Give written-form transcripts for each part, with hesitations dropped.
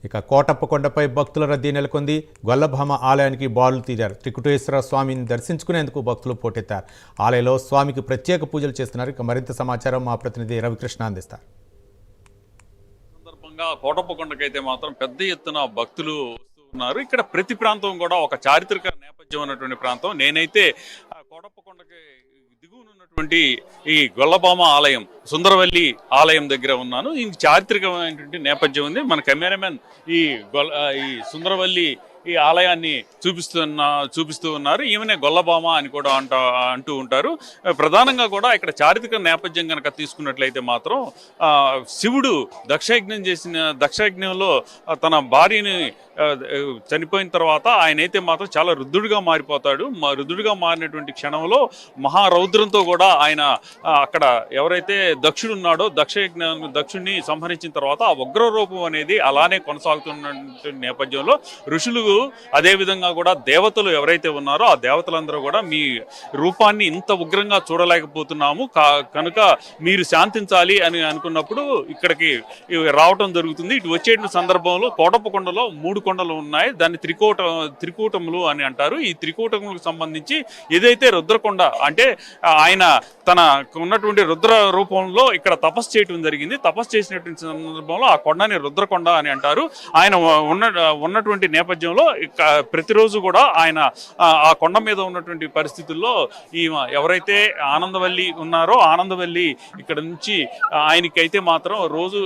ఇక కోటప్పకొండపై భక్తుల రద్దీ నెలకొంది. గొల్లభామ ఆలయానికి బారులు తీరారు. త్రికుటేశ్వర స్వామిని దర్శించుకునేందుకు భక్తులు పోటెత్తారు. ఆలయంలో స్వామికి ప్రత్యేక పూజలు చేస్తున్నారు. ఇక మరింత సమాచారం మా ప్రతినిధి రవికృష్ణ అందిస్తారు. సందర్భంగా కోటప్పకొండకైతే మాత్రం పెద్ద ఎత్తున భక్తులు వస్తున్నారు. ఇక్కడ ప్రతి ప్రాంతం కూడా ఒక చారిత్రక నేపథ్యం ఉన్నటువంటి ప్రాంతం. నేనైతే కోటప్పకొండకి దిగువనున్నటువంటి ఈ గొల్లభామ ఆలయం, సుందరవల్లి ఆలయం దగ్గర ఉన్నాను. ఈ చారిత్రకమైనటువంటి నేపథ్యం ఉంది. మన కెమెరామెన్ ఈ సుందరవల్లి ఈ ఆలయాన్ని చూపిస్తూ ఉన్నారు. ఈమెనే గొల్లభామ అని కూడా అంటూ ఉంటారు. ప్రధానంగా కూడా ఇక్కడ చారిత్రక నేపథ్యం కనుక తీసుకున్నట్లయితే మాత్రం శివుడు దక్షయజ్ఞంలో తన భార్యని చనిపోయిన తర్వాత ఆయనైతే మాత్రం చాలా రుద్రుడిగా మారిపోతాడు. రుద్రుడిగా మారినటువంటి క్షణంలో మహారౌద్రంతో కూడా ఆయన అక్కడ ఎవరైతే దక్షుడు ఉన్నాడో దక్షుడిని సంహరించిన తర్వాత ఆ ఉగ్ర రూపం అనేది అలానే కొనసాగుతున్న నేపథ్యంలో ఋషులు అదేవిధంగా కూడా దేవతలు ఎవరైతే ఉన్నారో ఆ దేవతలందరూ కూడా మీ రూపాన్ని ఇంత ఉగ్రంగా చూడలేకపోతున్నాము, కనుక మీరు శాంతించాలి అని అనుకున్నప్పుడు ఇక్కడికి రావటం జరుగుతుంది. ఇటు వచ్చే సందర్భంలో కోటప్పకొండలో 3 కొండలు ఉన్నాయి. దాన్ని త్రికూటములు అని అంటారు. ఈ త్రికూటములకు సంబంధించి ఏదైతే రుద్రకొండ అంటే ఆయన తన ఉన్నటువంటి రుద్ర రూపంలో ఇక్కడ తపస్సు చేయటం జరిగింది. తపస్సు చేసినటువంటి సందర్భంలో ఆ కొండని రుద్రకొండ అని అంటారు. ఆయన ఉన్నటువంటి నేపథ్యంలో ప్రతిరోజు కూడా ఆయన ఆ కొండ మీద ఉన్నటువంటి పరిస్థితుల్లో ఈ ఎవరైతే ఆనందవల్లి ఉన్నారో ఆనందవల్లి ఇక్కడ నుంచి ఆయనకైతే మాత్రం రోజు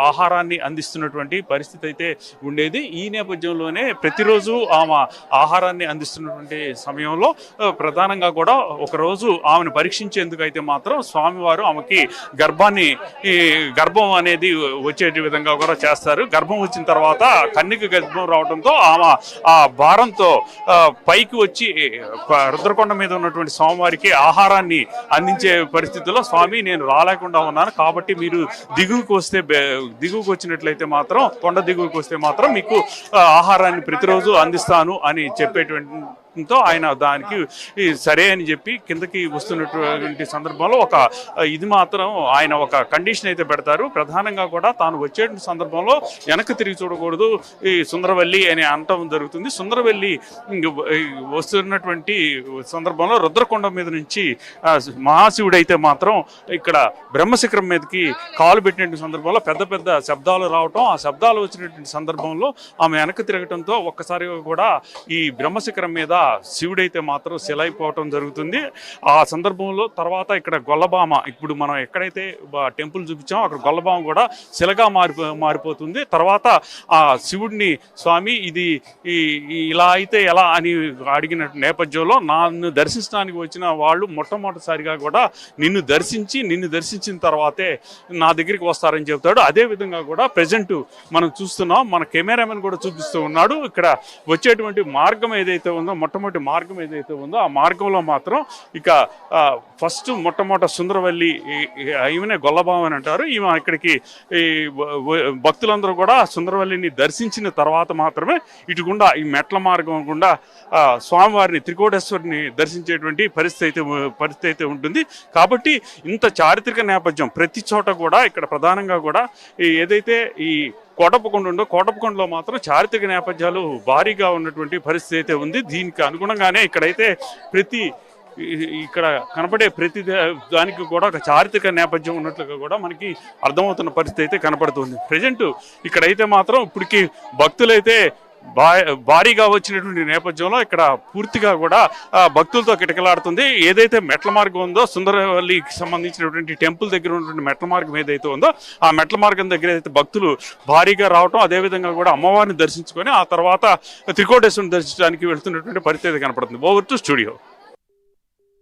ఆహారాన్ని అందిస్తున్నటువంటి పరిస్థితి అయితే ఉండేది. ఈ నేపథ్యంలోనే ప్రతిరోజు ఆమె ఆహారాన్ని అందిస్తున్నటువంటి సమయంలో ప్రధానంగా కూడా ఒకరోజు ఆమెను పరీక్షించేందుకు అయితే మాత్రం స్వామివారు ఆమెకి గర్భం అనేది వచ్చే విధంగా కూడా చేస్తారు. గర్భం వచ్చిన తర్వాత కన్యక గర్భం రావడంతో ఆమె ఆ భారంతో పైకి వచ్చి రుద్రకొండ మీద ఉన్నటువంటి స్వామివారికి ఆహారాన్ని అందించే పరిస్థితుల్లో స్వామి నేను రాలేకుండా ఉన్నాను, కాబట్టి మీరు దిగువకు వచ్చినట్లయితే మాత్రం కొండ దిగువకు వస్తే మాత్రం మీకు ఆహారాన్ని ప్రతిరోజు అందిస్తాను అని చెప్పేటువంటి ఆయన దానికి సరే అని చెప్పి కిందకి వస్తున్నటువంటి సందర్భంలో ఇది మాత్రం ఆయన ఒక కండిషన్ అయితే పెడతారు. ప్రధానంగా కూడా తాను వచ్చే సందర్భంలో వెనక్కి తిరిగి చూడకూడదు ఈ సుందరవల్లి అని అనటం జరుగుతుంది. సుందరవల్లి వస్తున్నటువంటి సందర్భంలో రుద్రకొండ మీద నుంచి మహాశివుడు అయితే మాత్రం ఇక్కడ బ్రహ్మశిఖరం మీదకి కాలు పెట్టినటువంటి సందర్భంలో పెద్ద పెద్ద శబ్దాలు రావటం, ఆ శబ్దాలు వచ్చినటువంటి సందర్భంలో ఆమె వెనక్కి తిరగటంతో ఒక్కసారిగా కూడా ఈ బ్రహ్మశిఖరం మీద శివుడైతే మాత్రం శిలైపోవటం జరుగుతుంది. ఆ సందర్భంలో తర్వాత ఇక్కడ గొల్లభామ, ఇప్పుడు మనం ఎక్కడైతే టెంపుల్ చూపించామో అక్కడ గొల్లభామ కూడా శిలగా మారిపోతుంది. తర్వాత ఆ శివుడిని స్వామి ఇది ఇలా అయితే ఎలా అని అడిగిన నేపథ్యంలో నన్ను దర్శించడానికి వచ్చిన వాళ్ళు మొట్టమొదటిసారిగా కూడా నిన్ను దర్శించిన తర్వాతే నా దగ్గరికి వస్తారని చెబుతాడు. అదేవిధంగా కూడా ప్రజెంట్ మనం చూస్తున్నాం, మన కెమెరామెన్ కూడా చూపిస్తూ ఉన్నాడు. ఇక్కడ వచ్చేటువంటి మార్గం ఏదైతే ఉందో మొట్టమొదటి మార్గం ఏదైతే ఉందో ఆ మార్గంలో మాత్రం ఇక మొట్టమొదటి సుందరవల్లి ఈమెనే గొల్లభామ అని అంటారు. ఈమె ఇక్కడికి భక్తులందరూ కూడా సుందరవల్లిని దర్శించిన తర్వాత మాత్రమే ఇటు గుండా ఈ మెట్ల మార్గం గుండా స్వామివారిని త్రికోటేశ్వరిని దర్శించేటువంటి పరిస్థితి అయితే ఉంటుంది. కాబట్టి ఇంత చారిత్రక నేపథ్యం ప్రతి చోట కూడా ఇక్కడ ప్రధానంగా కూడా ఏదైతే ఈ కోటప్పకొండలో మాత్రం చారిత్రక నేపథ్యాలు భారీగా ఉన్నటువంటి పరిస్థితి అయితే ఉంది. దీనికి అనుగుణంగానే ఇక్కడైతే ఇక్కడ కనపడే ప్రతి దానికి కూడా ఒక చారిత్రక నేపథ్యం ఉన్నట్లుగా కూడా మనకి అర్థమవుతున్న పరిస్థితి అయితే కనపడుతుంది. ప్రజెంట్ ఇక్కడైతే మాత్రం ఇప్పటికీ భక్తులైతే భారీగా వచ్చినటువంటి నేపథ్యంలో ఇక్కడ పూర్తిగా కూడా భక్తులతో కిటకిలాడుతుంది. ఏదైతే మెట్ల మార్గం ఉందో సుందరవల్లికి సంబంధించినటువంటి టెంపుల్ దగ్గర ఉన్నటువంటి మెట్ల మార్గం ఏదైతే ఉందో ఆ మెట్ల మార్గం దగ్గర అయితే భక్తులు భారీగా రావటం, అదేవిధంగా కూడా అమ్మవారిని దర్శించుకొని ఆ తర్వాత త్రికోటేశ్వరుని దర్శించడానికి వెళ్తున్నటువంటి పరిస్థితి కనపడుతుంది. Over to studio.